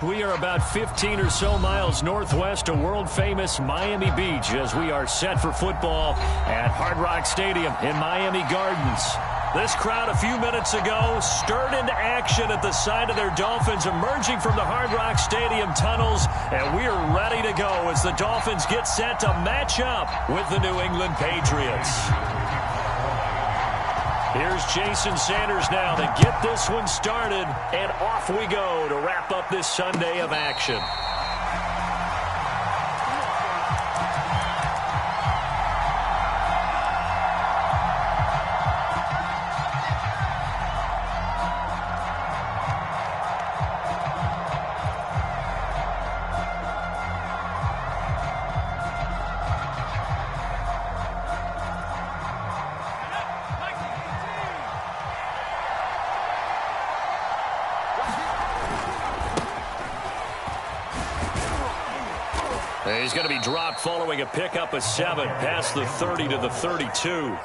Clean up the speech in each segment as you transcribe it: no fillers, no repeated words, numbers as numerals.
We are about 15 or so miles northwest of world-famous Miami Beach as we are set for football at Hard Rock Stadium in Miami Gardens. This crowd a few minutes ago stirred into action at the side of their Dolphins emerging from the Hard Rock Stadium tunnels, and we are ready to go as the Dolphins get set to match up with the New England Patriots. Here's Jason Sanders now to get this one started, and off we go to wrap up this Sunday of action. He's going to be dropped following a pickup of 7 past the 30 to the 32.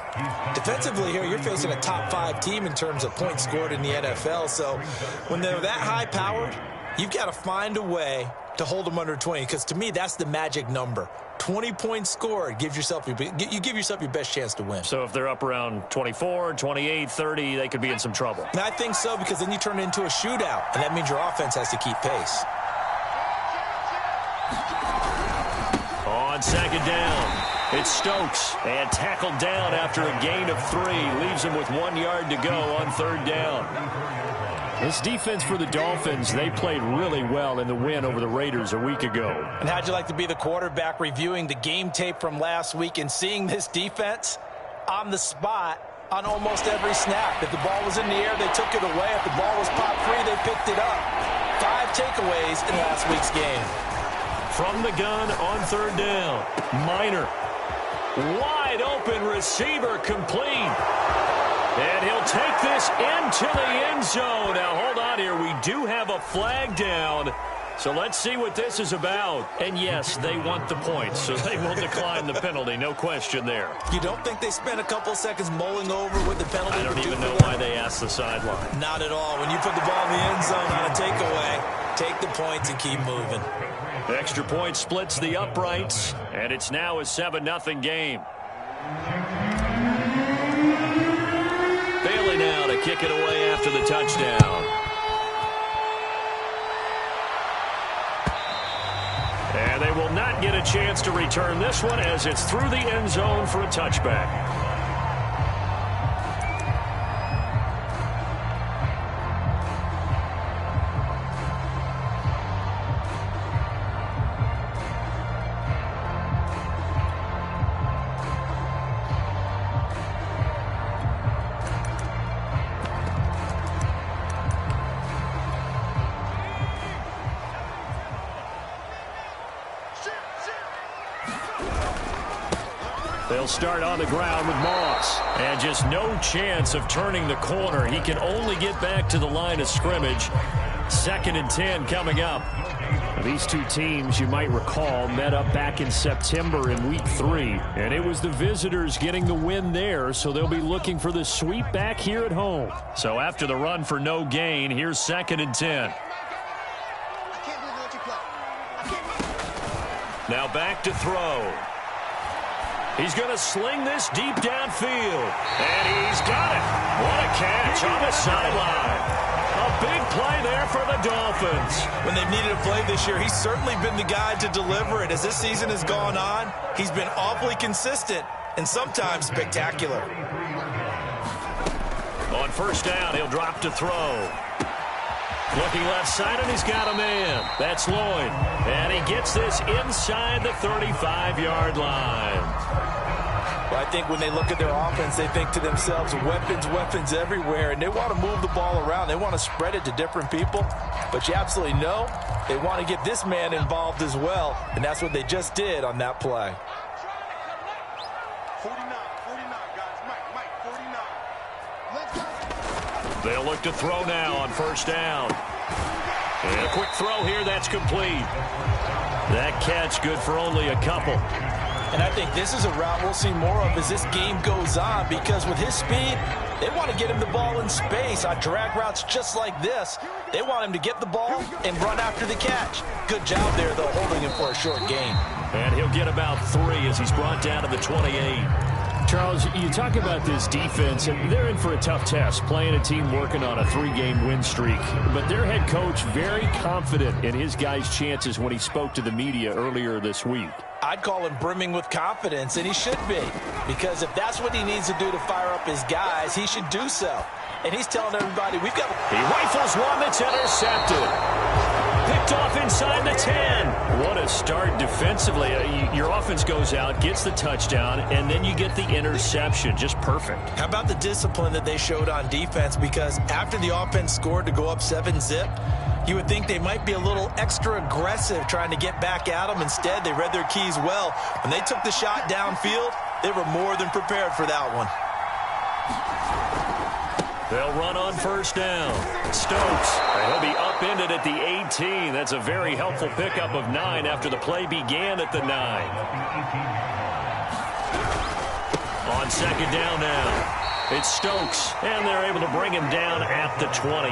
Defensively here, you're facing a top 5 team in terms of points scored in the NFL. So when they're that high-powered, you've got to find a way to hold them under 20, because to me, that's the magic number. 20 points scored, you give yourself your best chance to win. So if they're up around 24, 28, 30, they could be in some trouble. And I think so, because then you turn it into a shootout, and that means your offense has to keep pace. On second down, it's Stokes, and tackled down after a gain of 3. Leaves him with 1 yard to go on third down. This defense for the Dolphins, they played really well in the win over the Raiders a week ago. And how'd you like to be the quarterback reviewing the game tape from last week and seeing this defense on the spot on almost every snap? If the ball was in the air, they took it away. If the ball was pop free, they picked it up. 5 takeaways in last week's game. From the gun on third down, Minor. Wide open receiver complete. And he'll take this into the end zone. Now, hold on here. We do have a flag down. So let's see what this is about. And, yes, they want the points, so they will decline the penalty. No question there. You don't think they spent a couple seconds mulling over what the penalty I don't even know why they asked the sideline. Not at all. When you put the ball in the end zone on a takeaway, take the points and keep moving. Extra point splits the uprights, and it's now a 7-0 game. Bailey now to kick it away after the touchdown. And they will not get a chance to return this one as it's through the end zone for a touchback. They'll start on the ground with Moss. And just no chance of turning the corner. He can only get back to the line of scrimmage. 2nd and 10 coming up. These two teams, you might recall, met up back in September in Week 3. And it was the visitors getting the win there, so they'll be looking for the sweep back here at home. So after the run for no gain, here's 2nd and 10. Now back to throw. He's going to sling this deep downfield. And he's got it. What a catch on the sideline. A big play there for the Dolphins. When they've needed a play this year, he's certainly been the guy to deliver it. As this season has gone on, he's been awfully consistent and sometimes spectacular. On first down, he'll drop to throw. Looking left side, and he's got a man. That's Lloyd. And he gets this inside the 35-yard line. Well, I think when they look at their offense, they think to themselves, weapons everywhere, and they want to move the ball around. They want to spread it to different people. But you absolutely know they want to get this man involved as well, and that's what they just did on that play. 49, guys. Mike, 49. Let's go. They'll look to throw now on first down. And a quick throw here, that's complete. That catch good for only a couple. And I think this is a route we'll see more of as this game goes on, because with his speed, they want to get him the ball in space on drag routes just like this. They want him to get the ball and run after the catch. Good job there, though, holding him for a short gain. And he'll get about 3 as he's brought down to the 28. Charles, you talk about this defense, and they're in for a tough test, playing a team working on a 3-game win streak. But their head coach very confident in his guys' chances when he spoke to the media earlier this week. I'd call him brimming with confidence, and he should be. Because if that's what he needs to do to fire up his guys, he should do so. And he's telling everybody, we've got... He rifles one that's intercepted. Picked off inside the 10. What a start defensively. Your offense goes out, gets the touchdown, and then you get the interception. Just perfect. How about the discipline that they showed on defense? Because after the offense scored to go up 7-zip, you would think they might be a little extra aggressive trying to get back at them. Instead, they read their keys well. When they took the shot downfield, they were more than prepared for that one. They'll run on first down. Stokes, and he'll be upended at the 18. That's a very helpful pickup of 9 after the play began at the 9. On second down now, it's Stokes, and they're able to bring him down at the 20.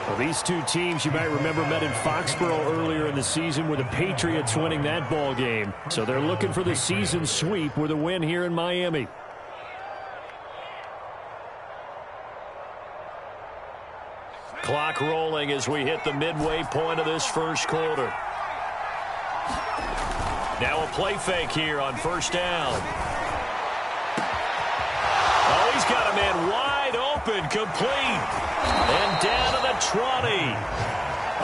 Well, these two teams, you might remember, met in Foxborough earlier in the season with the Patriots winning that ball game. So they're looking for the season sweep with a win here in Miami. Clock rolling as we hit the midway point of this first quarter. Now a play fake here on first down. Oh, he's got a man wide open, complete. And down to the 20.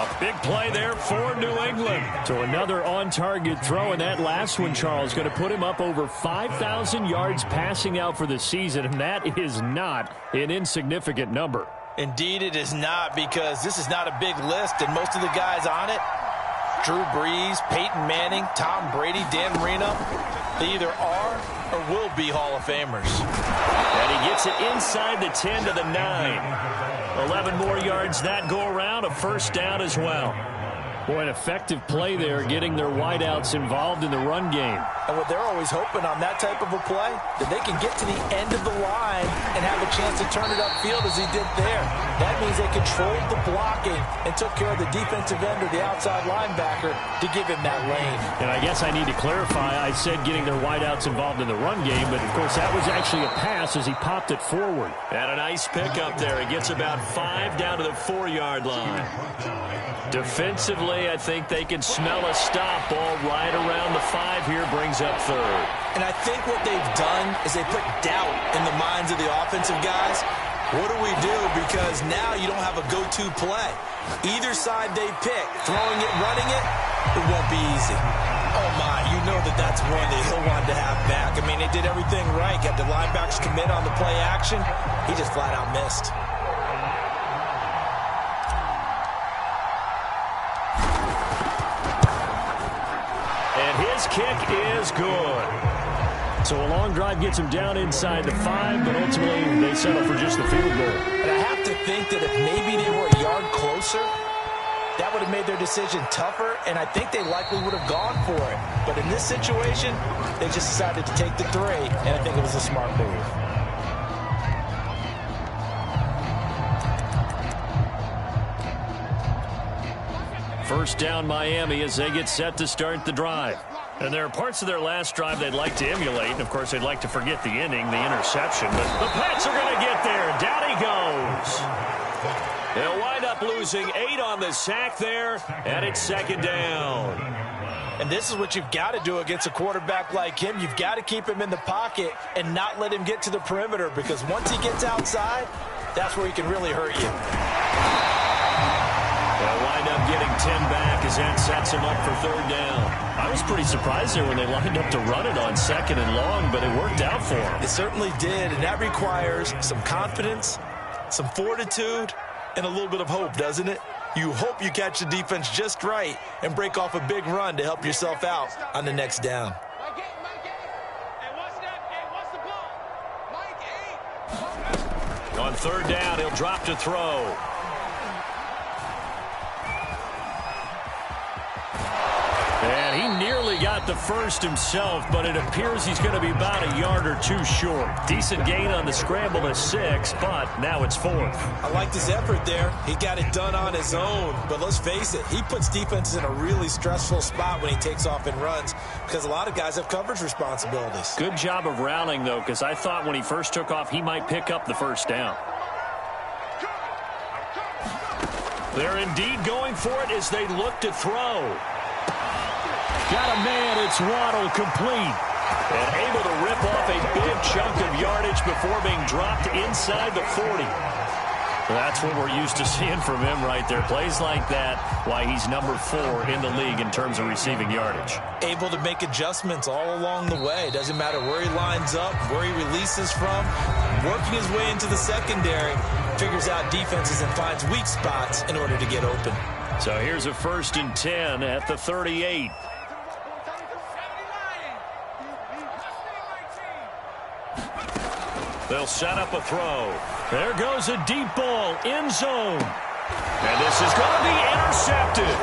A big play there for New England. So another on-target throw, and that last one, Charles, going to put him up over 5,000 yards passing out for the season, and that is not an insignificant number. Indeed it is not, because this is not a big list, and most of the guys on it, Drew Brees, Peyton Manning, Tom Brady, Dan Marino, they either are or will be Hall of Famers. And he gets it inside the 10 to the 9. 11 more yards that go around, a first down as well. Boy, an effective play there, getting their wideouts involved in the run game. And what they're always hoping on that type of a play, that they can get to the end of the line and have a chance to turn it upfield as he did there. That means they controlled the blocking and took care of the defensive end or the outside linebacker to give him that lane. And I guess I need to clarify, I said getting their wideouts involved in the run game, but of course that was actually a pass as he popped it forward. And a nice pickup there. It gets about 5 down to the 4-yard line. Defensively, I think they can smell a stop. Ball right around the 5 here, brings up 3rd. And I think what they've done is they put doubt in the minds of the offensive guys. What do we do? Because now you don't have a go-to play. Either side they pick, throwing it, running it, it won't be easy. Oh, my, you know that's one that he'll want to have back. I mean, they did everything right. Got the linebackers commit on the play action. He just flat out missed. His kick is good. So a long drive gets him down inside the 5, but ultimately they settle for just the field goal. And I have to think that if maybe they were a yard closer, that would have made their decision tougher, and I think they likely would have gone for it. But in this situation, they just decided to take the 3, and I think it was a smart move. First down Miami as they get set to start the drive. And there are parts of their last drive they'd like to emulate. And, of course, they'd like to forget the inning, the interception. But the Pats are going to get there. Down he goes. They'll wind up losing 8 on the sack there, and it's second down. And this is what you've got to do against a quarterback like him. You've got to keep him in the pocket and not let him get to the perimeter, because once he gets outside, that's where he can really hurt you. They'll wind up getting 10 back as that sets him up for third down. I was pretty surprised there when they lined up to run it on second and long, but it worked out for them. It certainly did, and that requires some confidence, some fortitude, and a little bit of hope, doesn't it? You hope you catch the defense just right and break off a big run to help yourself out on the next down. On third down, he'll drop to throw. And he nearly got got the first himself, but it appears he's going to be about a yard or two short. Decent gain on the scramble to 6, but now it's 4th. I liked his effort there. He got it done on his own. But let's face it, he puts defenses in a really stressful spot when he takes off and runs because a lot of guys have coverage responsibilities. Good job of rallying, though, because I thought when he first took off, he might pick up the first down. They're indeed going for it as they look to throw. Got a man, it's Waddle, complete. And able to rip off a big chunk of yardage before being dropped inside the 40. That's what we're used to seeing from him right there. Plays like that, why he's number 4 in the league in terms of receiving yardage. Able to make adjustments all along the way. Doesn't matter where he lines up, where he releases from. Working his way into the secondary, figures out defenses and finds weak spots in order to get open. So here's a 1st and 10 at the 38. They'll set up a throw. There goes a deep ball, end zone. And this is going to be intercepted.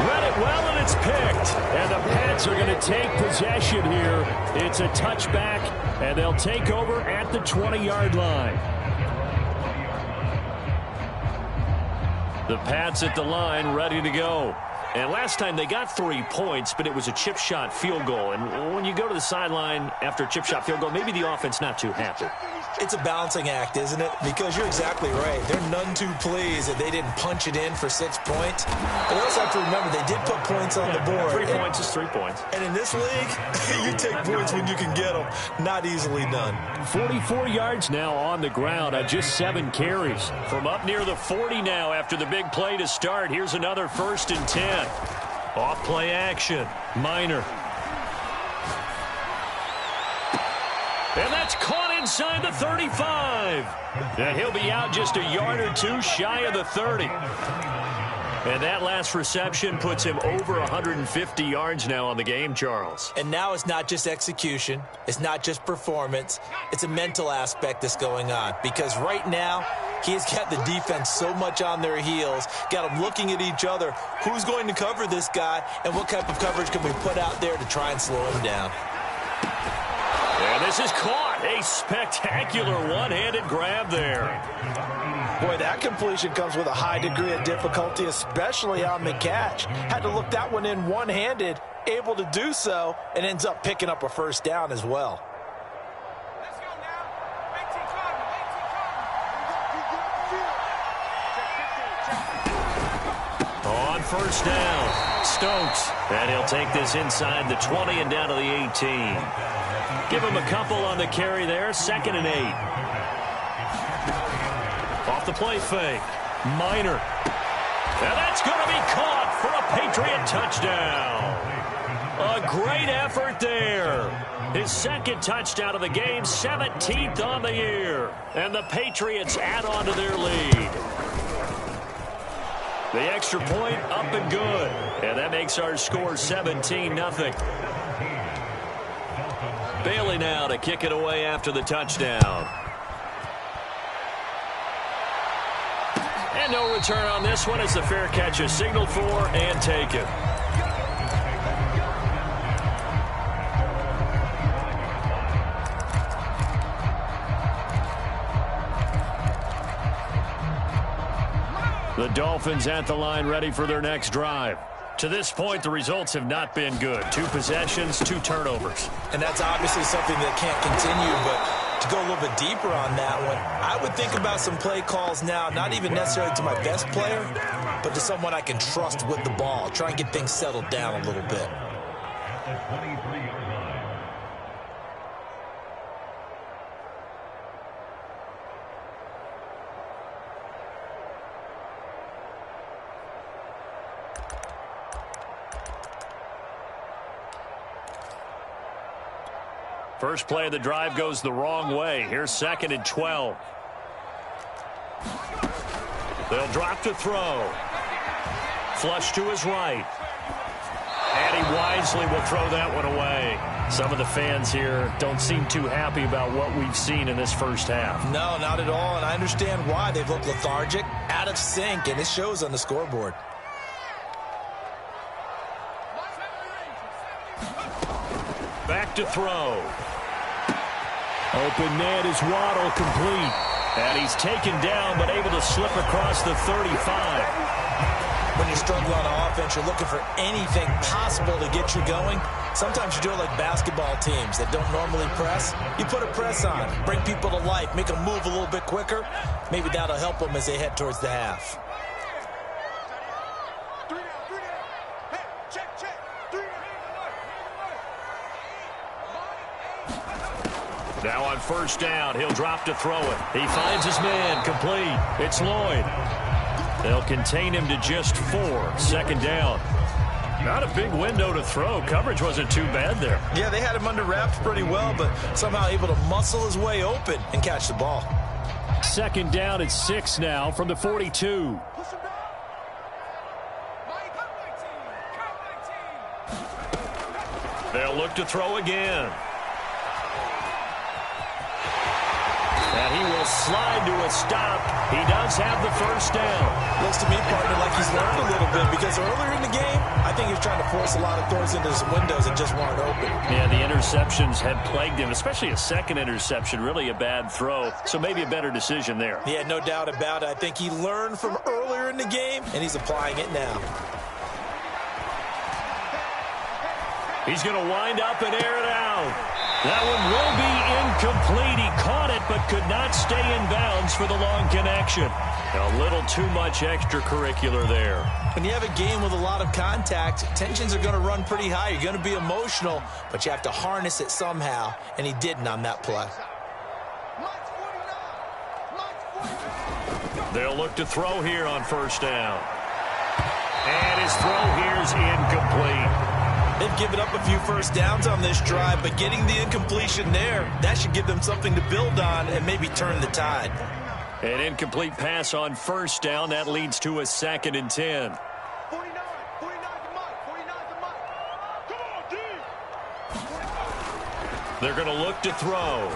Read it well, and it's picked. And the Pats are going to take possession here. It's a touchback, and they'll take over at the 20-yard line. The Pats at the line, ready to go. And last time they got 3 points, but it was a chip shot field goal. And when you go to the sideline after a chip shot field goal, maybe the offense not too happy. It's a balancing act, isn't it? Because you're exactly right. They're none too pleased that they didn't punch it in for 6 points. But they also have to remember they did put points on the board. 3 points is 3 points. And in this league, you take points when you can get them. Not easily done. 44 yards now on the ground on just 7 carries. From up near the 40 now after the big play to start. Here's another 1st and 10. Off play action. Minor. And that's caught inside the 35. And he'll be out just a yard or two shy of the 30. And that last reception puts him over 150 yards now on the game, Charles. And now it's not just execution. It's not just performance. It's a mental aspect that's going on. Because right now, he has got the defense so much on their heels, got them looking at each other. Who's going to cover this guy, and what type of coverage can we put out there to try and slow him down? And this is caught. A spectacular one-handed grab there. Boy, that completion comes with a high degree of difficulty, especially on the catch. Had to look that one in one-handed, able to do so, and ends up picking up a 1st down as well. On 1st down, Stokes. And he'll take this inside the 20 and down to the 18. Give him a couple on the carry there. 2nd and 8. Off the play fake. Minor. And that's going to be caught for a Patriot touchdown. A great effort there. His 2nd touchdown of the game, 17th on the year. And the Patriots add on to their lead. The extra point up and good. And that makes our score 17-0. Bailey now to kick it away after the touchdown. And no return on this one as the fair catch is signaled for and taken. The Dolphins at the line ready for their next drive. To this point, the results have not been good. 2 possessions, 2 turnovers. And that's obviously something that can't continue, but to go a little bit deeper on that one, I would think about some play calls now, not even necessarily to my best player, but to someone I can trust with the ball. Try and get things settled down a little bit. First play of the drive goes the wrong way. Here's 2nd and 12. They'll drop to throw. Flush to his right. And he wisely will throw that one away. Some of the fans here don't seem too happy about what we've seen in this first half. No, not at all, and I understand why. They've looked lethargic, out of sync, and it shows on the scoreboard. Back to throw. Open man is Waddle, complete. And he's taken down, but able to slip across the 35. When you're struggling on offense, you're looking for anything possible to get you going. Sometimes you do it like basketball teams that don't normally press. You put a press on, bring people to life, make them move a little bit quicker. Maybe that'll help them as they head towards the half. Now on first down, he'll drop to throw it. He finds his man, complete. It's Lloyd. They'll contain him to just 4. Second down. Not a big window to throw. Coverage wasn't too bad there. Yeah, they had him under wraps pretty well, but somehow able to muscle his way open and catch the ball. Second down at 6 now from the 42. They'll look to throw again. And he will slide to a stop. He does have the first down. Looks to me, partner, like he's learned a little bit because earlier in the game, I think he was trying to force a lot of throws into some windows that just weren't open. Yeah, the interceptions had plagued him, especially a second interception, really a bad throw. So maybe a better decision there. Yeah, no doubt about it. I think he learned from earlier in the game, and he's applying it now. He's going to wind up and air it out. That one will be incomplete. He caught it but could not stay in bounds for the long connection. A little too much extracurricular there. When you have a game with a lot of contact, tensions are going to run pretty high. You're going to be emotional, but you have to harness it somehow, and he didn't on that play. They'll look to throw here on first down. And his throw here is incomplete. They've given up a few first downs on this drive, but getting the incompletion there, that should give them something to build on and maybe turn the tide. An incomplete pass on first down. That leads to a 2nd and 10. 49 the mark. Come on, D. They're going to look to throw.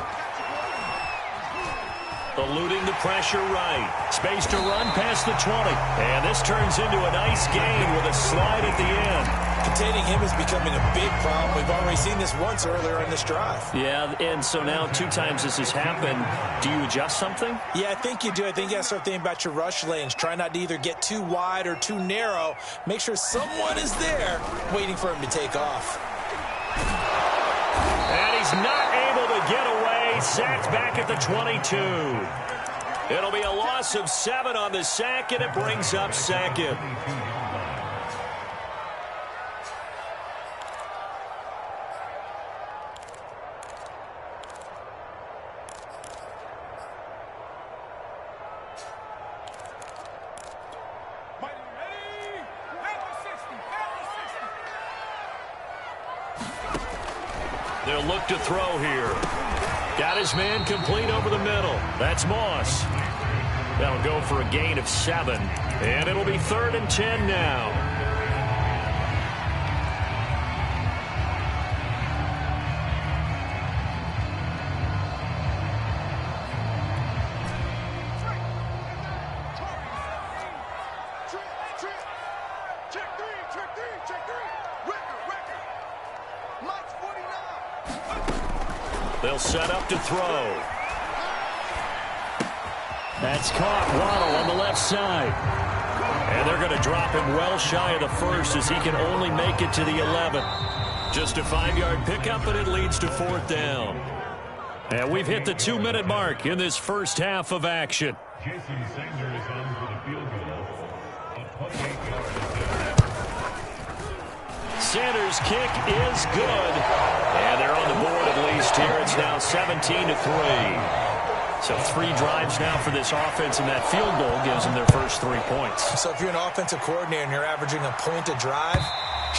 Eluding the pressure right. Space to run past the 20. And this turns into a nice gain with a slide at the end. Containing him is becoming a big problem. We've already seen this once earlier in this drive. Yeah, and so now 2 times this has happened. Do you adjust something? Yeah, I think you do. I think you got to start thinking about your rush lanes. Try not to either get too wide or too narrow. Make sure someone is there waiting for him to take off. And he's not able to get away. Sacked back at the 22. It'll be a loss of 7 on the sack, and it brings up 2nd. They'll look to throw here. Got his man complete over the middle. That's Moss. That'll go for a gain of 7. And it'll be 3rd and 10 now. They'll set up to throw. That's caught. Waddle on the left side. And they're going to drop him well shy of the 1st as he can only make it to the 11th. Just a 5-yard pickup, and it leads to 4th down. And we've hit the 2-minute mark in this first half of action. Sanders' kick is good. And they're on the board at least here. It's now 17-3. So 3 drives now for this offense, and that field goal gives them their first 3 points. So if you're an offensive coordinator and you're averaging a point a drive,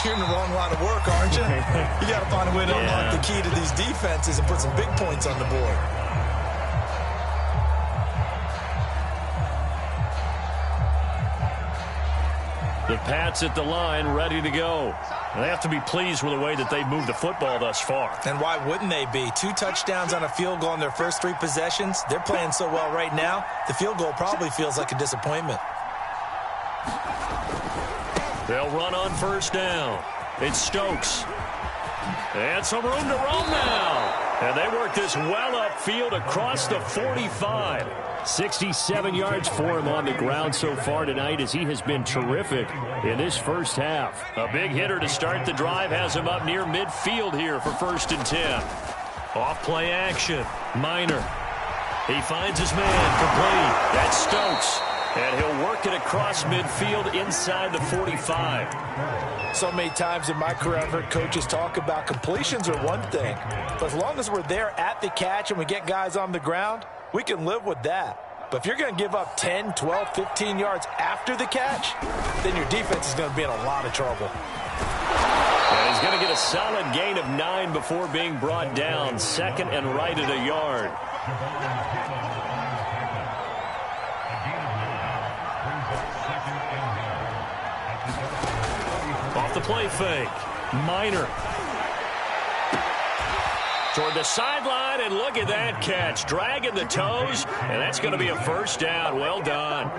you're in the wrong line of work, aren't you? You got to find a way to unlock the key to these defenses and put some big points on the board. The Pats at the line, ready to go. They have to be pleased with the way that they've moved the football thus far. And why wouldn't they be? 2 touchdowns on a field goal in their first 3 possessions. They're playing so well right now, the field goal probably feels like a disappointment. They'll run on first down. It's Stokes. And some room to roam now. And they work this well upfield across the 45. 67 yards for him on the ground so far tonight as he has been terrific in this first half. A big hitter to start the drive has him up near midfield here for 1st and 10. Off play action. Minor. He finds his man complete. That's Stokes. And he'll work it across midfield inside the 45. So many times in my career, I've heard coaches talk about completions are one thing. But as long as we're there at the catch and we get guys on the ground, we can live with that. But if you're going to give up 10, 12, 15 yards after the catch, then your defense is going to be in a lot of trouble. And he's going to get a solid gain of 9 before being brought down. 2nd and right at a yard. Off the play fake. Minor. Toward the sideline, and look at that catch. Dragging the toes, and that's going to be a 1st down. Well done.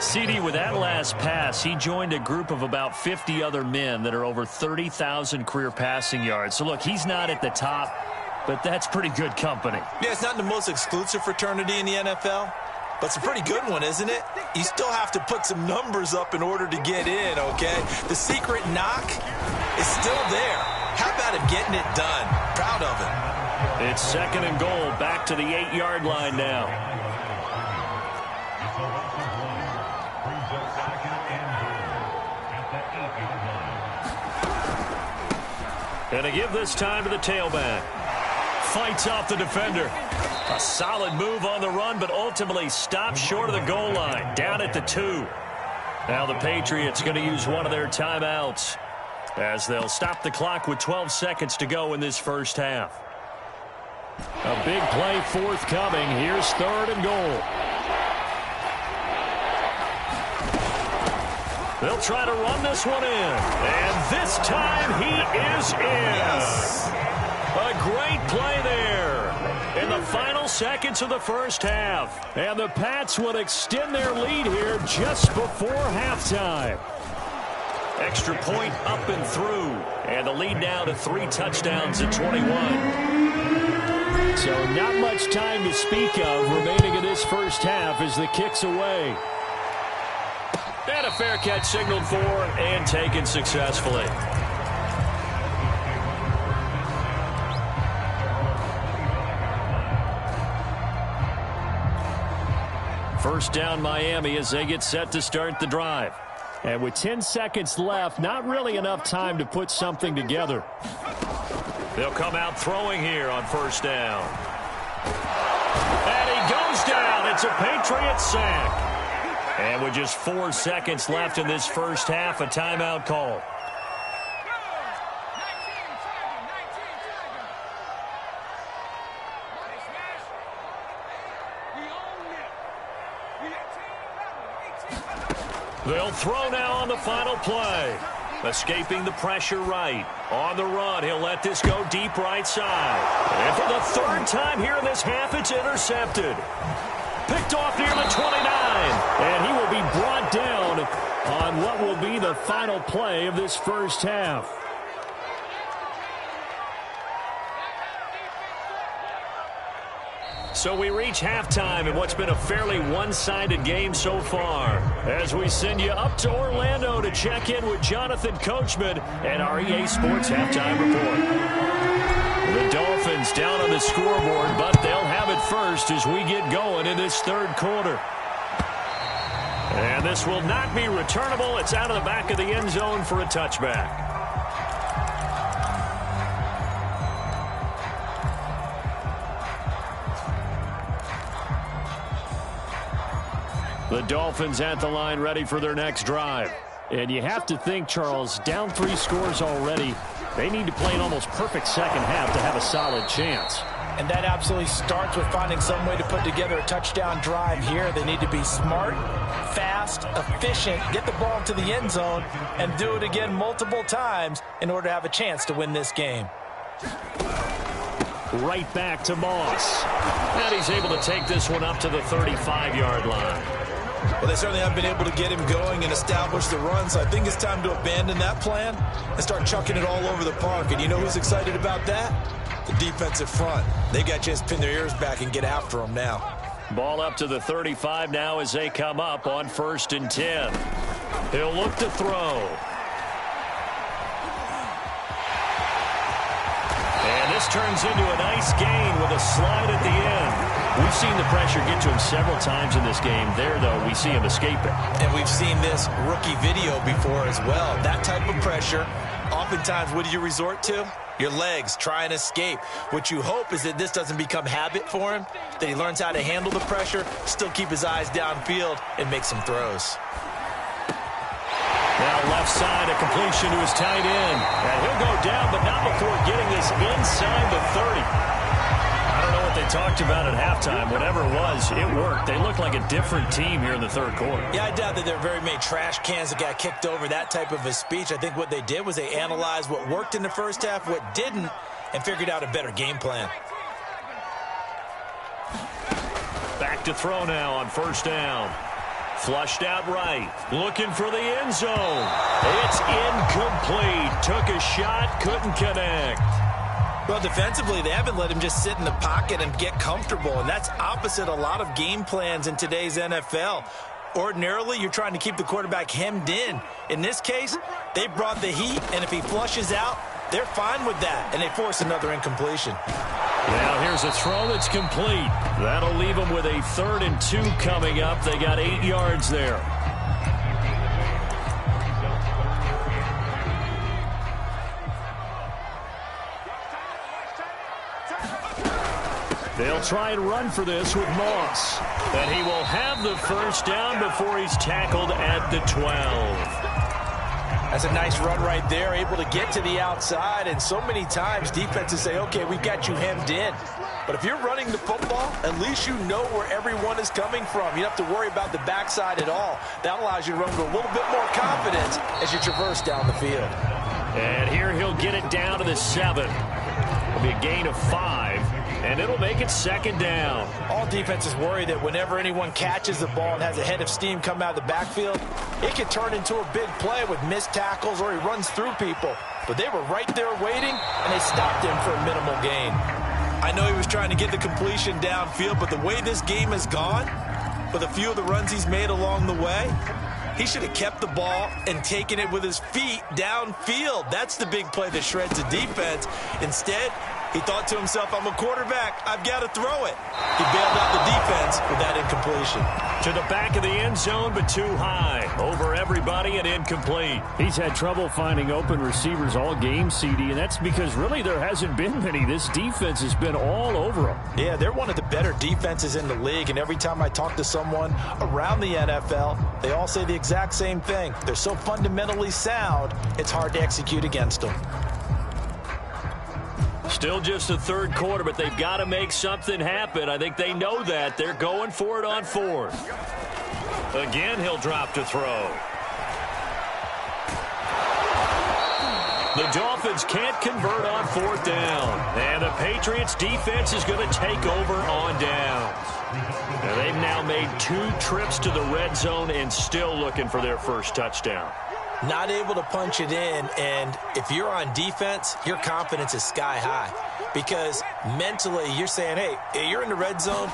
CD, with that last pass, he joined a group of about 50 other men that are over 30,000 career passing yards. So, look, he's not at the top, but that's pretty good company. Yeah, it's not the most exclusive fraternity in the NFL, but it's a pretty good one, isn't it? You still have to put some numbers up in order to get in, okay? The secret knock is still there. How about him getting it done? Proud of him. It's 2nd and goal, back to the 8-yard line now. And a give this time to the tailback. Fights off the defender. A solid move on the run, but ultimately stops short of the goal line. Down at the 2. Now the Patriots going to use one of their timeouts as they'll stop the clock with 12 seconds to go in this first half. A big play forthcoming. Here's 3rd and goal. They'll try to run this one in. And this time he is in. Yes. A great play there in the final seconds of the first half. And the Pats will extend their lead here just before halftime. Extra point up and through. And the lead now to 3 touchdowns at 21. So not much time to speak of remaining in this first half as the kick's away. And a fair catch signaled for and taken successfully. First down Miami as they get set to start the drive. And with 10 seconds left, not really enough time to put something together. They'll come out throwing here on 1st down. And he goes down. It's a Patriot sack. And with just 4 seconds left in this first half, a timeout call. They'll throw now on the final play. Escaping the pressure right. On the run, he'll let this go deep right side. And for the 3rd time here in this half, it's intercepted. Picked off near the 29. And he will be brought down on what will be the final play of this first half. So we reach halftime in what's been a fairly one-sided game so far. As we send you up to Orlando to check in with Jonathan Coachman and our EA Sports Halftime Report. The Dolphins down on the scoreboard, but they'll have it first as we get going in this 3rd quarter. And this will not be returnable. It's out of the back of the end zone for a touchback. The Dolphins at the line ready for their next drive. And you have to think, Charles, down 3 scores already. They need to play an almost perfect second half to have a solid chance. And that absolutely starts with finding some way to put together a touchdown drive here. They need to be smart, fast, efficient, get the ball to the end zone, and do it again multiple times in order to have a chance to win this game. Right back to Moss. And he's able to take this one up to the 35-yard line. Well, they certainly haven't been able to get him going and establish the run, so I think it's time to abandon that plan and start chucking it all over the park. And you know who's excited about that? The defensive front. They've got a chance to pin their ears back and get after them now. Ball up to the 35 now as they come up on 1st and 10. He'll look to throw. And this turns into a nice gain with a slide at the end. We've seen the pressure get to him several times in this game. There, though, we see him escape it. And we've seen this rookie video before as well. That type of pressure, oftentimes, what do you resort to? Your legs, try and escape. What you hope is that this doesn't become habit for him, that he learns how to handle the pressure, still keep his eyes downfield, and make some throws. Now left side, a completion to his tight end. And he'll go down, but not before getting this inside the 30. I don't know what they talked about at halftime. Whatever it was, it worked. They looked like a different team here in the third quarter. Yeah, I doubt that there are very many trash cans that got kicked over, that type of a speech. I think what they did was they analyzed what worked in the first half, what didn't, and figured out a better game plan. Back to throw now on 1st down. Flushed out right. Looking for the end zone. It's incomplete. Took a shot, couldn't connect. Well, defensively, they haven't let him just sit in the pocket and get comfortable, and that's opposite a lot of game plans in today's NFL. Ordinarily, you're trying to keep the quarterback hemmed in. In this case, they brought the heat, and if he flushes out, they're fine with that, and they force another incompletion. Now here's a throw that's complete. That'll leave them with a 3rd and 2 coming up. They got 8 yards there. They'll try and run for this with Moss. And he will have the 1st down before he's tackled at the 12. That's a nice run right there, able to get to the outside. And so many times defenses say, okay, we've got you hemmed in. But if you're running the football, at least you know where everyone is coming from. You don't have to worry about the backside at all. That allows you to run with a little bit more confidence as you traverse down the field. And here he'll get it down to the 7. It'll be a gain of 5. And it'll make it 2nd down. All defenses worry that whenever anyone catches the ball and has a head of steam come out of the backfield, it can turn into a big play with missed tackles or he runs through people. But they were right there waiting, and they stopped him for a minimal gain. I know he was trying to get the completion downfield, but the way this game has gone, with a few of the runs he's made along the way, he should have kept the ball and taken it with his feet downfield. That's the big play that shreds the defense. Instead, he thought to himself, I'm a quarterback. I've got to throw it. He bailed out the defense with that incompletion. To the back of the end zone, but too high. Over everybody and incomplete. He's had trouble finding open receivers all game, CD, and that's because really there hasn't been many. This defense has been all over him. Yeah, they're one of the better defenses in the league, and every time I talk to someone around the NFL, they all say the exact same thing. They're so fundamentally sound, it's hard to execute against them. Still just the 3rd quarter, but they've got to make something happen. I think they know that. They're going for it on 4th. Again, he'll drop to throw. The Dolphins can't convert on 4th down. And the Patriots defense is going to take over on downs. And they've now made 2 trips to the red zone and still looking for their 1st touchdown. Not able to punch it in, and if you're on defense, your confidence is sky high. Because mentally, you're saying, hey, you're in the red zone.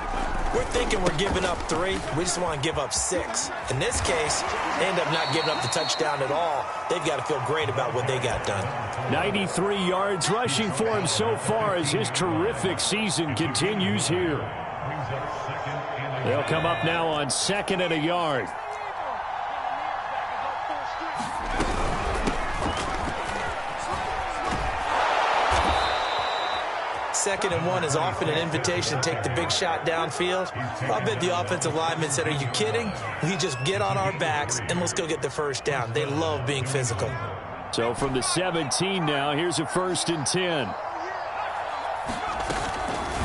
We're thinking we're giving up 3. We just want to give up 6. In this case, they end up not giving up the touchdown at all. They've got to feel great about what they got done. 93 yards rushing for him so far as his terrific season continues here. They'll come up now on 2nd and a yard. 2nd and 1 is often an invitation to take the big shot downfield. I bet the offensive lineman said, are you kidding? We just get on our backs and let's go get the 1st down. They love being physical. So from the 17 now, here's a 1st and 10.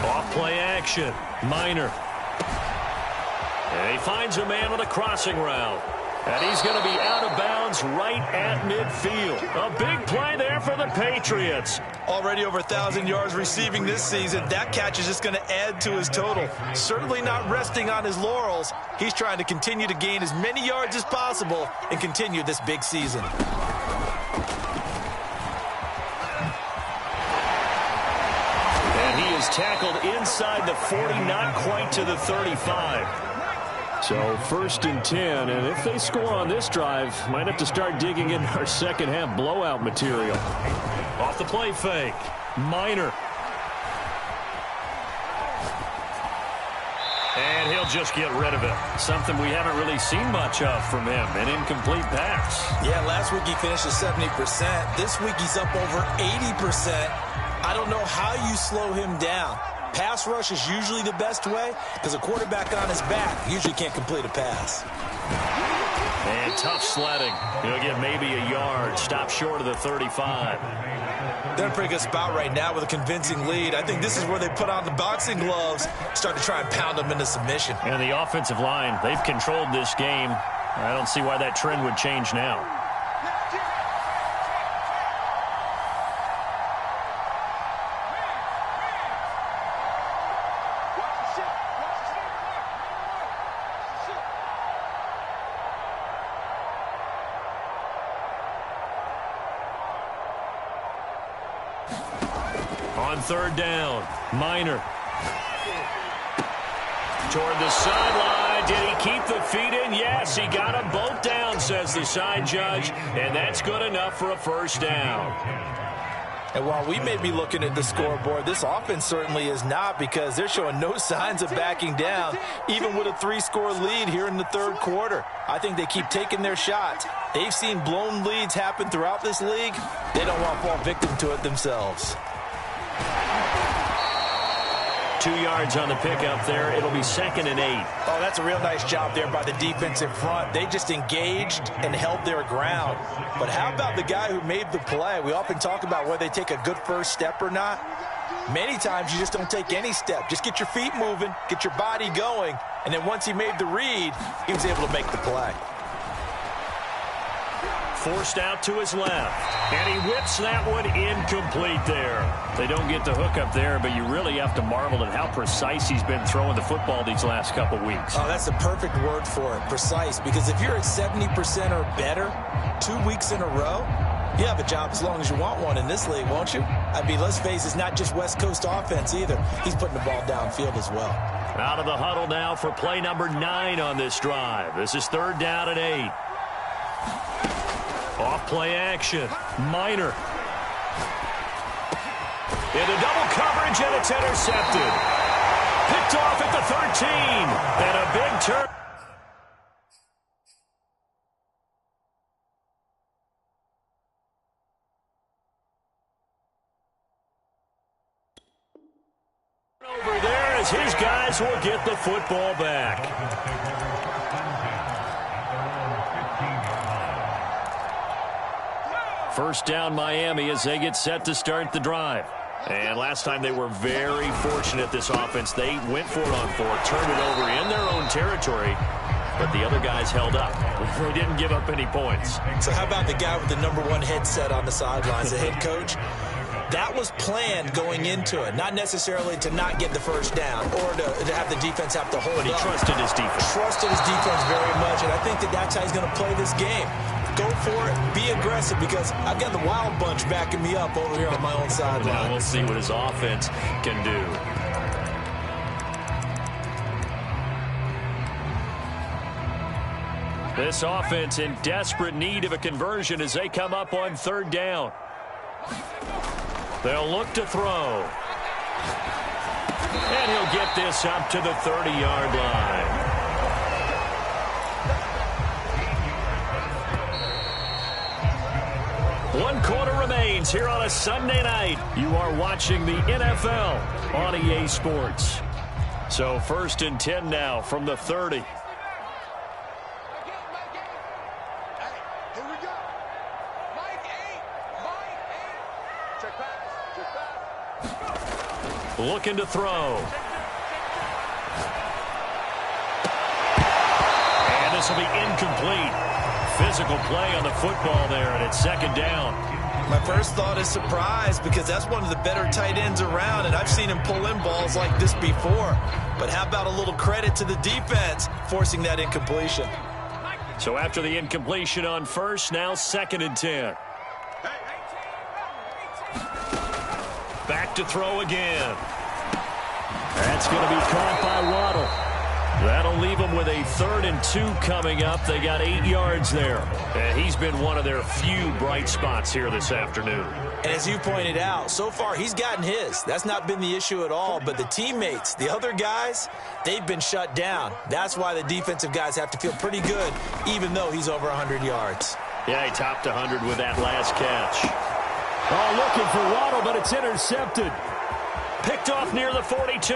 Off play action. Minor. And he finds a man on a crossing route. And he's going to be out of bounds right at midfield. A big play there for the Patriots. Already over 1,000 yards receiving this season. That catch is just going to add to his total. Certainly not resting on his laurels. He's trying to continue to gain as many yards as possible and continue this big season. And he is tackled inside the 40, not quite to the 35. So 1st and 10, and if they score on this drive, might have to start digging in our second half blowout material. Off the play fake, Minor. And he'll just get rid of it. Something we haven't really seen much of from him, an incomplete pass. Yeah, last week he finished at 70%. This week he's up over 80%. I don't know how you slow him down. Pass rush is usually the best way because a quarterback on his back usually can't complete a pass. And tough sledding. He'll get maybe a yard. Stop short of the 35. They're in a pretty good spot right now with a convincing lead. I think this is where they put on the boxing gloves, start to try and pound them into submission. And the offensive line, they've controlled this game. I don't see why that trend would change now. On 3rd down, Minor. Toward the sideline. Did he keep the feet in? Yes, he got them both down, says the side judge. And that's good enough for a 1st down. And while we may be looking at the scoreboard, this offense certainly is not, because they're showing no signs of backing down, even with a 3-score lead here in the 3rd quarter. I think they keep taking their shots. They've seen blown leads happen throughout this league. They don't want to fall victim to it themselves. 2 yards on the pickup there. It'll be 2nd and 8. Oh, that's a real nice job there by the defensive front. They just engaged and held their ground. But how about the guy who made the play? We often talk about whether they take a good first step or not. Many times you just don't take any step. Just get your feet moving, get your body going, and then once he made the read, he was able to make the play. Forced out to his left. And he whips that one incomplete there. They don't get the hook up there, but you really have to marvel at how precise he's been throwing the football these last couple weeks. Oh, that's the perfect word for it, precise. Because if you're at 70% or better 2 weeks in a row, you have a job as long as you want one in this league, won't you? I mean, let's face it, it's not just West Coast offense either. He's putting the ball downfield as well. Out of the huddle now for play number 9 on this drive. This is 3rd down and 8. Off play action. Minor. Into double coverage, and it's intercepted. Picked off at the 13. And a big turn. Over there as his guys will get the football back. First down, Miami, as they get set to start the drive. And last time they were very fortunate, this offense. They went for it on 4, turned it over in their own territory, but the other guys held up. They didn't give up any points. So how about the guy with the #1 headset on the sidelines, the head coach? That was planned going into it, not necessarily to not get the first down or to have the defense have to hold up. But he trusted his defense. Trusted his defense very much, and I think that's how he's going to play this game. Go for it, be aggressive, because I've got the wild bunch backing me up over here on my own sideline. Now we'll see what his offense can do. This offense in desperate need of a conversion as they come up on 3rd down. They'll look to throw. And he'll get this up to the 30-yard line. One quarter remains here on a Sunday night. You are watching the NFL on EA Sports. So 1st and 10 now from the 30. Looking to throw. And the will be incomplete. Physical play on the football there, and it's second down. My first thought is surprise because that's one of the better tight ends around, and I've seen him pull in balls like this before. But how about a little credit to the defense forcing that incompletion? So after the incompletion on first, now second and 10. Back to throw again. That's going to be caught by Waddle. That'll leave them with a 3rd and 2 coming up. They got 8 yards there. And he's been one of their few bright spots here this afternoon. And as you pointed out, so far he's gotten his. That's not been the issue at all. But the teammates, the other guys, they've been shut down. That's why the defensive guys have to feel pretty good, even though he's over 100 yards. Yeah, he topped 100 with that last catch. Oh, looking for Waddle, but it's intercepted. Picked off near the 42.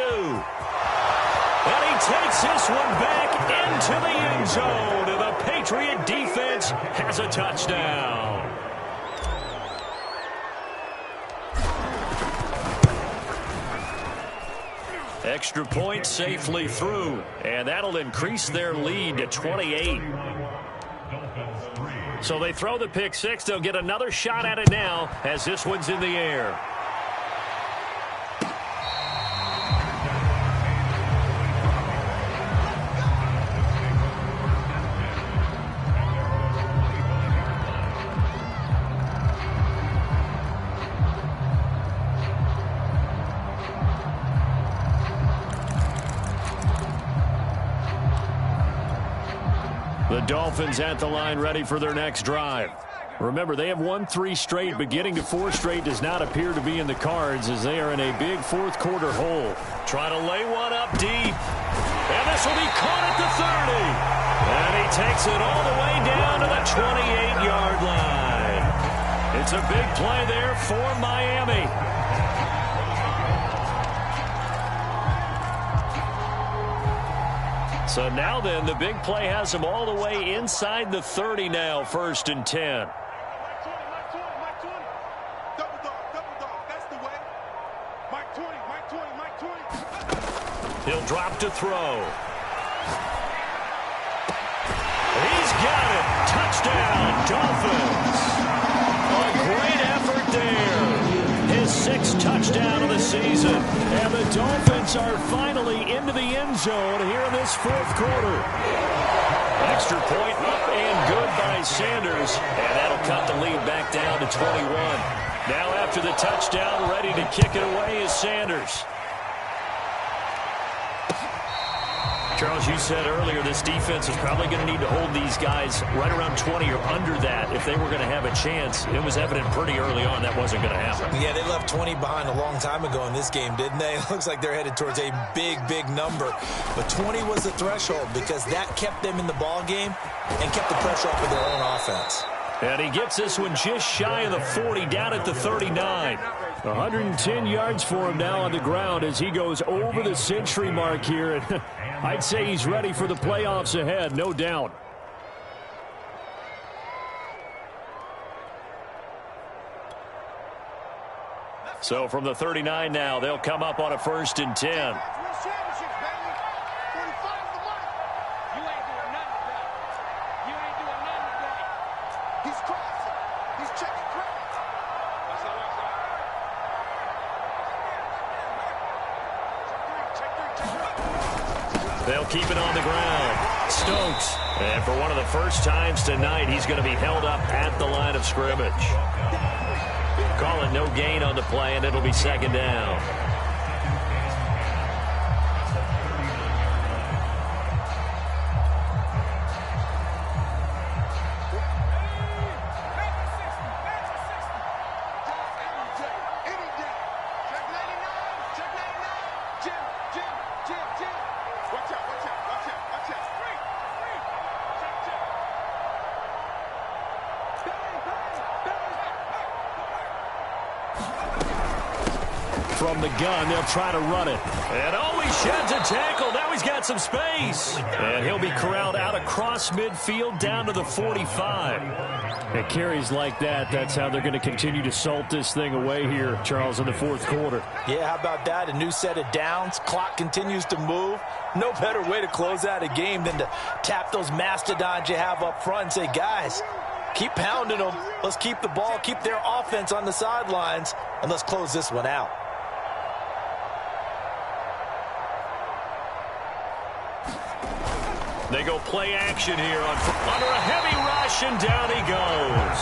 And he takes this one back into the end zone. And the Patriot defense has a touchdown. Extra point safely through. And that'll increase their lead to 28. So they throw the pick six. They'll get another shot at it now as this one's in the air. The Dolphins at the line ready for their next drive. Remember, they have won 3 straight, but getting to 4 straight does not appear to be in the cards as they are in a big fourth quarter hole. Trying to lay one up deep. And this will be caught at the 30. And he takes it all the way down to the 28-yard line. It's a big play there for Miami. So now then, the big play has him all the way inside the 30 now, 1st and 10. He'll drop to throw. He's got it. Touchdown, Dolphins. A great effort there. His 6th touchdown of the season. And the Dolphins are finally into the end zone here in this 4th quarter. Extra point up and good by Sanders. And that'll cut the lead back down to 21. Now after the touchdown, ready to kick it away is Sanders. Charles, you said earlier this defense is probably going to need to hold these guys right around 20 or under that if they were going to have a chance. It was evident pretty early on that wasn't going to happen. Yeah, they left 20 behind a long time ago in this game, didn't they? It looks like they're headed towards a big, big number. But 20 was the threshold because that kept them in the ball game and kept the pressure off of their own offense. And he gets this one just shy of the 40, down at the 39. 110 yards for him now on the ground as he goes over the century mark here. And I'd say he's ready for the playoffs ahead, no doubt. So from the 39 now, they'll come up on a 1st and 10. They'll keep it on the ground. Stokes. And for one of the first times tonight, he's going to be held up at the line of scrimmage. Call it no gain on the play, and it'll be 2nd down. From the gun, they'll try to run it. And always sheds a tackle. Now he's got some space. And he'll be corralled out across midfield down to the 45. And carries like that, that's how they're going to continue to salt this thing away here, Charles, in the fourth quarter. Yeah, how about that? A new set of downs. Clock continues to move. No better way to close out a game than to tap those mastodons you have up front and say, guys, keep pounding them. Let's keep the ball, keep their offense on the sidelines, and let's close this one out. They go play action here under a heavy rush, and down he goes.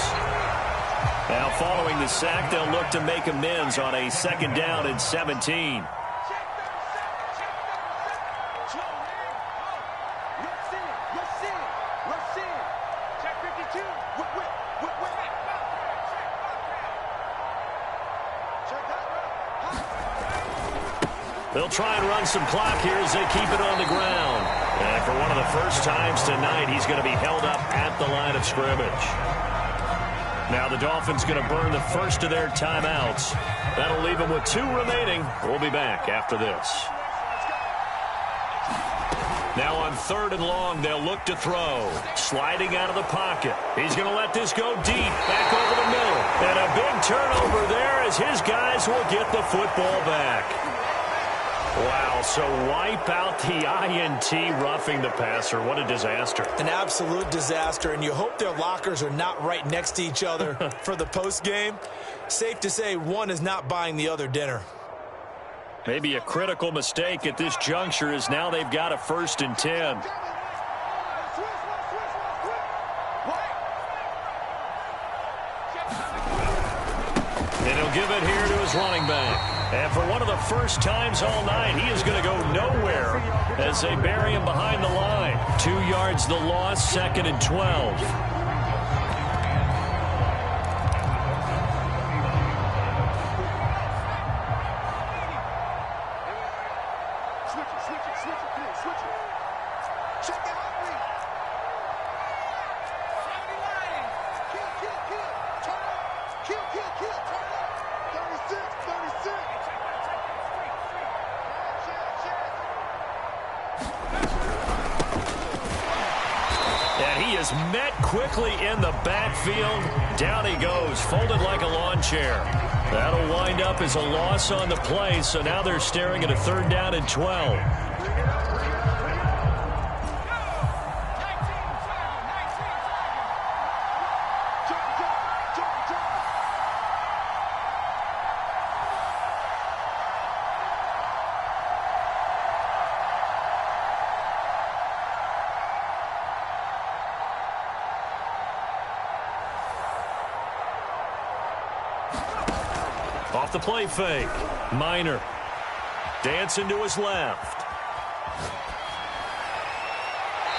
Now following the sack, they'll look to make amends on a 2nd down and 17. They'll try and run some clock here as they keep it on the ground. And for one of the first times tonight, he's going to be held up at the line of scrimmage. Now the Dolphins going to burn the first of their timeouts. That'll leave them with 2 remaining. We'll be back after this. Now on 3rd and long, they'll look to throw. Sliding out of the pocket. He's going to let this go deep, back over the middle. And a big turnover there as his guys will get the football back. Wow, so wipe out the INT, roughing the passer. What a disaster. An absolute disaster, and you hope their lockers are not right next to each other for the postgame. Safe to say one is not buying the other dinner. Maybe a critical mistake at this juncture is now they've got a 1st and 10. And he'll give it here to his running back. And for one of the first times all night, he is going to go nowhere as they bury him behind the line. 2 yards the loss, 2nd and 12. Met quickly in the backfield. Down he goes, folded like a lawn chair. That'll wind up as a loss on the play, so now they're staring at a 3rd down and 12. Off the play fake. Minor. Dancing to his left.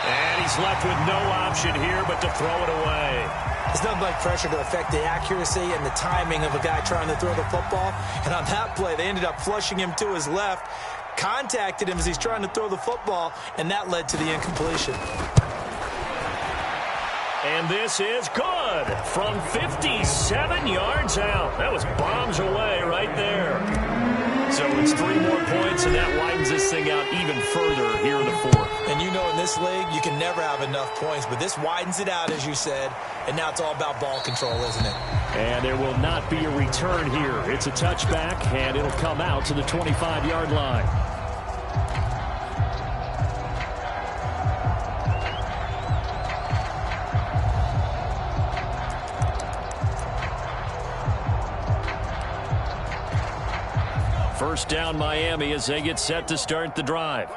And he's left with no option here but to throw it away. There's nothing like pressure to affect the accuracy and the timing of a guy trying to throw the football. And on that play, they ended up flushing him to his left, contacted him as he's trying to throw the football, and that led to the incompletion. And this is good from 57 yards out. That was bombs away right there. So it's 3 more points, and that widens this thing out even further here in the 4th. And you know in this league, you can never have enough points, but this widens it out, as you said, and now it's all about ball control, isn't it? And there will not be a return here. It's a touchback, and it'll come out to the 25-yard line. First down Miami as they get set to start the drive.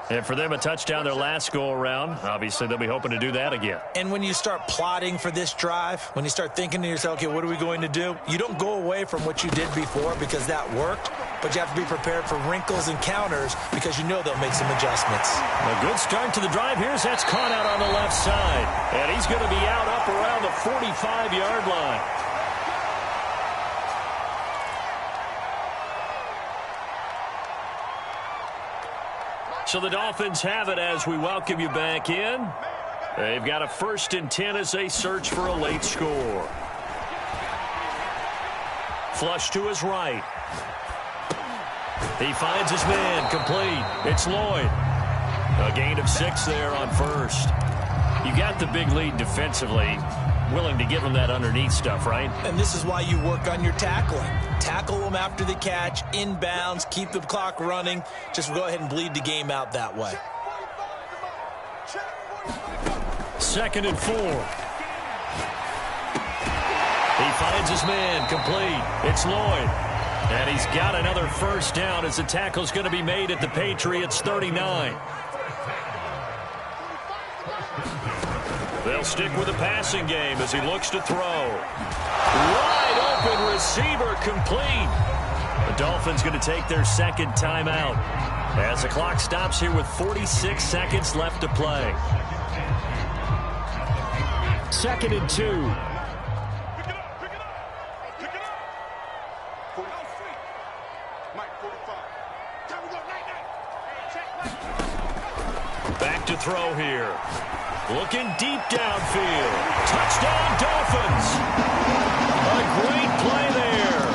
And for them, a touchdown their last go-around. Obviously, they'll be hoping to do that again. And when you start plotting for this drive, when you start thinking to yourself, okay, what are we going to do? You don't go away from what you did before because that worked, but you have to be prepared for wrinkles and counters because you know they'll make some adjustments. A good start to the drive here as that's caught out on the left side. And he's going to be out up around the 45-yard line. So the Dolphins have it as we welcome you back in. They've got a 1st and 10 as they search for a late score. Flush to his right. He finds his man complete. It's Lloyd. A gain of 6 there on first. You got the big lead defensively. Willing to give them that underneath stuff, right? And this is why you work on your tackling. Tackle them after the catch, inbounds, keep the clock running. Just go ahead and bleed the game out that way. 2nd and 4. He finds his man, complete. It's Lloyd. And he's got another first down as the tackle's going to be made at the Patriots' 39. They'll stick with the passing game as he looks to throw. Wide open receiver, complete. The Dolphins going to take their second timeout as the clock stops here with 46 seconds left to play. 2nd and 2. Back to throw here. Looking deep downfield. Touchdown, Dolphins. A great play there.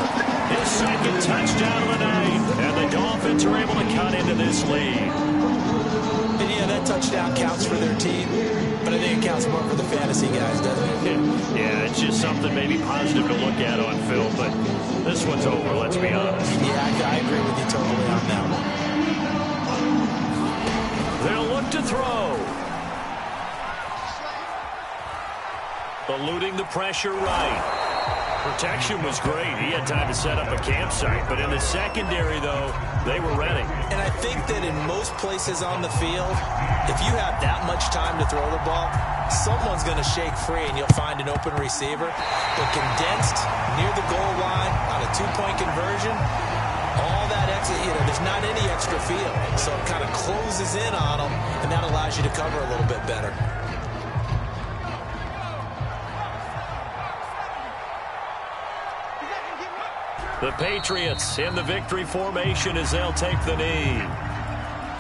His second touchdown of the night. And the Dolphins are able to cut into this lead. And yeah, that touchdown counts for their team. But I think it counts more for the fantasy guys, doesn't it? Yeah, it's just something maybe positive to look at on film. But this one's over, let's be honest. Yeah, I agree with you totally on that one. They'll look to throw. Eluding the pressure right. Protection was great. He had time to set up a campsite. But in the secondary, though, they were ready. And I think that in most places on the field, if you have that much time to throw the ball, someone's going to shake free and you'll find an open receiver. But condensed near the goal line on a two-point conversion, all that extra, there's not any extra field. So it kind of closes in on them, and that allows you to cover a little bit better. The Patriots in the victory formation as they'll take the knee.